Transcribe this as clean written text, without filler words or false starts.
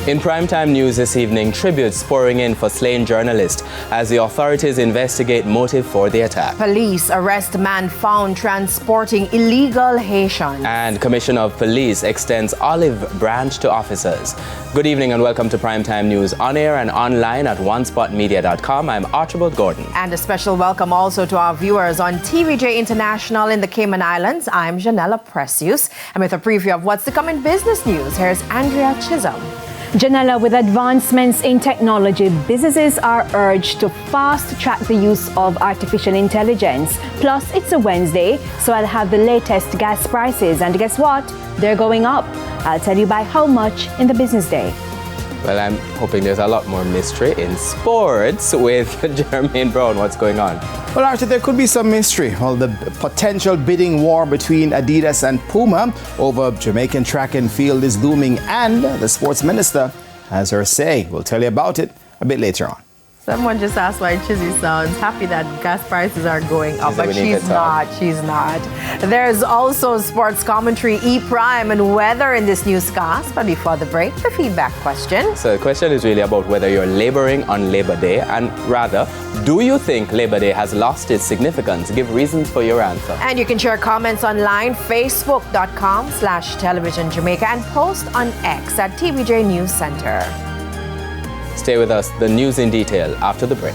In primetime news this evening, tributes pouring in for slain journalist as the authorities investigate motive for the attack. Police arrest man found transporting illegal Haitians. And Commissioner of Police extends olive branch to officers. Good evening and welcome to primetime news on air and online at onespotmedia.com. I'm Archibald Gordon. And a special welcome also to our viewers on TVJ International in the Cayman Islands. I'm Janella Precious. And with a preview of what's to come in business news, here's Andrea Chisholm. Janella, with advancements in technology, businesses are urged to fast-track the use of artificial intelligence. Plus, it's a Wednesday, so I'll have the latest gas prices. And guess what? They're going up. I'll tell you by how much in the business day. Well, I'm hoping there's a lot more mystery in sports with Jermaine Brown. What's going on? Well, Archie, there could be some mystery. Well, the potential bidding war between Adidas and Puma over Jamaican track and field is looming, and the sports minister has her say. We'll tell you about it a bit later on. Someone just asked why Chizzy sounds happy that gas prices are going up, but she's not. There's also sports commentary, E-Prime, and weather in this newscast. But before the break, the feedback question. So the question is really about whether you're laboring on Labor Day, and rather, do you think Labor Day has lost its significance? Give reasons for your answer. And you can share comments online, facebook.com/television Jamaica, and post on X at TVJ News Center. Stay with us, the news in detail after the break.